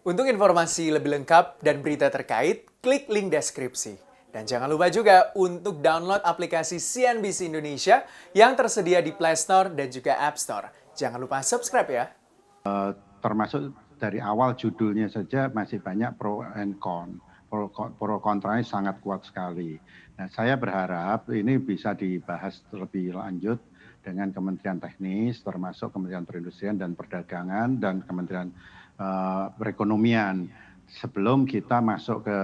Untuk informasi lebih lengkap dan berita terkait, klik link deskripsi. Dan jangan lupa juga untuk download aplikasi CNBC Indonesia yang tersedia di Play Store dan juga App Store. Jangan lupa subscribe ya. Termasuk dari awal judulnya saja masih banyak pro and con. Pro kontranya sangat kuat sekali. Nah, saya berharap ini bisa dibahas lebih lanjut dengan Kementerian Teknis, termasuk Kementerian Perindustrian dan Perdagangan dan Kementerian Perekonomian sebelum kita masuk ke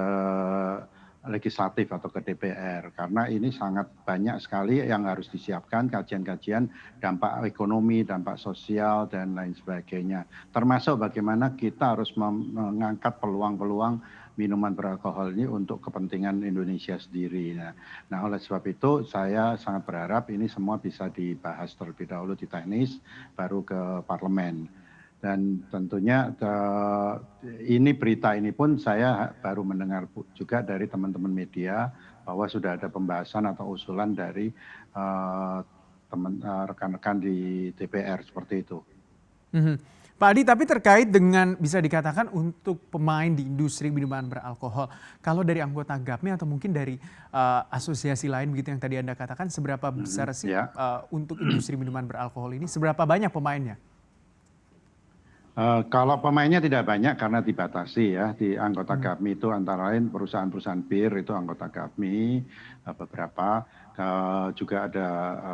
legislatif atau ke DPR, karena ini sangat banyak sekali yang harus disiapkan, kajian-kajian dampak ekonomi, dampak sosial, dan lain sebagainya. Termasuk bagaimana kita harus mengangkat peluang-peluang minuman beralkohol ini untuk kepentingan Indonesia sendiri. Nah, oleh sebab itu saya sangat berharap ini semua bisa dibahas terlebih dahulu di teknis, baru ke parlemen. Dan tentunya ini berita ini pun saya baru mendengar juga dari teman-teman media bahwa sudah ada pembahasan atau usulan dari rekan-rekan di DPR seperti itu. Pak Adi, tapi terkait dengan bisa dikatakan untuk pemain di industri minuman beralkohol, kalau dari anggota GAPMI atau mungkin dari asosiasi lain begitu yang tadi Anda katakan, seberapa besar sih untuk industri minuman beralkohol ini, seberapa banyak pemainnya? Kalau pemainnya tidak banyak karena dibatasi ya, di anggota GAPMI itu antara lain perusahaan-perusahaan bir itu anggota GAPMI, beberapa juga ada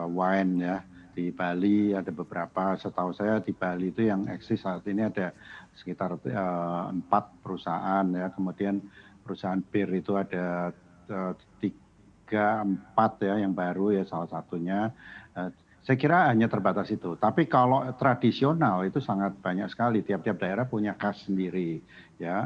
wine ya, di Bali ada beberapa, setahu saya di Bali itu yang eksis saat ini ada sekitar 4 perusahaan ya, kemudian perusahaan bir itu ada 3, 4 ya yang baru ya salah satunya. Saya kira hanya terbatas itu. Tapi kalau tradisional itu sangat banyak sekali. Tiap-tiap daerah punya khas sendiri. Ya,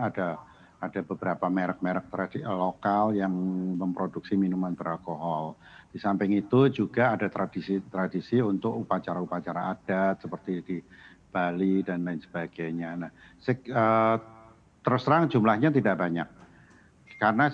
ada beberapa merek-merek lokal yang memproduksi minuman beralkohol. Di samping itu juga ada tradisi-tradisi untuk upacara-upacara adat seperti di Bali dan lain sebagainya. Nah, terus terang jumlahnya tidak banyak. Karena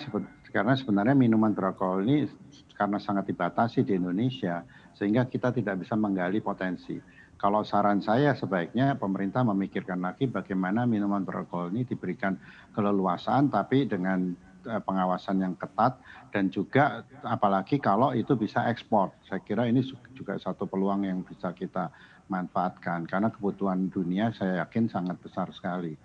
sebenarnya minuman beralkohol ini karena sangat dibatasi di Indonesia, sehingga kita tidak bisa menggali potensi. Kalau saran saya sebaiknya pemerintah memikirkan lagi bagaimana minuman beralkohol ini diberikan keleluasaan tapi dengan pengawasan yang ketat dan juga apalagi kalau itu bisa ekspor. Saya kira ini juga satu peluang yang bisa kita manfaatkan karena kebutuhan dunia saya yakin sangat besar sekali.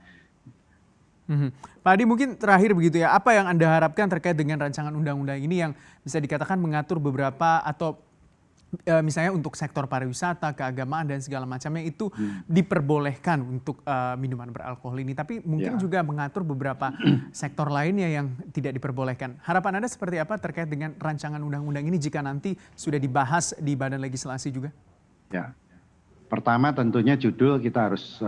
Pak Adi, mungkin terakhir begitu ya, apa yang Anda harapkan terkait dengan rancangan undang-undang ini yang bisa dikatakan mengatur beberapa atau misalnya untuk sektor pariwisata, keagamaan dan segala macamnya itu diperbolehkan untuk minuman beralkohol ini, tapi mungkin juga mengatur beberapa sektor lainnya yang tidak diperbolehkan. Harapan Anda seperti apa terkait dengan rancangan undang-undang ini jika nanti sudah dibahas di Badan Legislasi juga? Ya. Pertama tentunya judul kita harus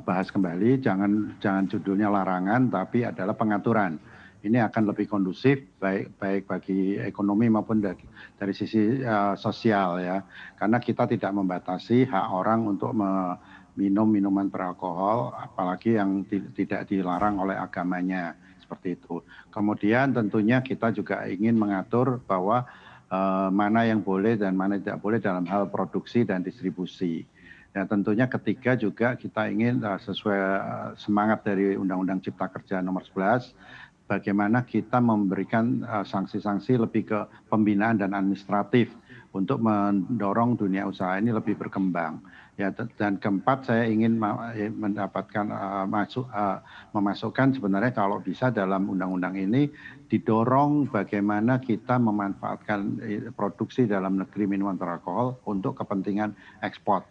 bahas kembali, jangan judulnya larangan tapi adalah pengaturan. Ini akan lebih kondusif baik bagi ekonomi maupun dari sisi sosial ya. Karena kita tidak membatasi hak orang untuk minum minuman beralkohol apalagi yang tidak dilarang oleh agamanya seperti itu. Kemudian tentunya kita juga ingin mengatur bahwa mana yang boleh dan mana tidak boleh dalam hal produksi dan distribusi. Ya, tentunya ketiga juga kita ingin sesuai semangat dari Undang-Undang Cipta Kerja nomor 11, bagaimana kita memberikan sanksi-sanksi lebih ke pembinaan dan administratif untuk mendorong dunia usaha ini lebih berkembang. Ya, dan keempat saya ingin mendapatkan memasukkan sebenarnya kalau bisa dalam undang-undang ini didorong bagaimana kita memanfaatkan produksi dalam negeri minuman beralkohol untuk kepentingan ekspor.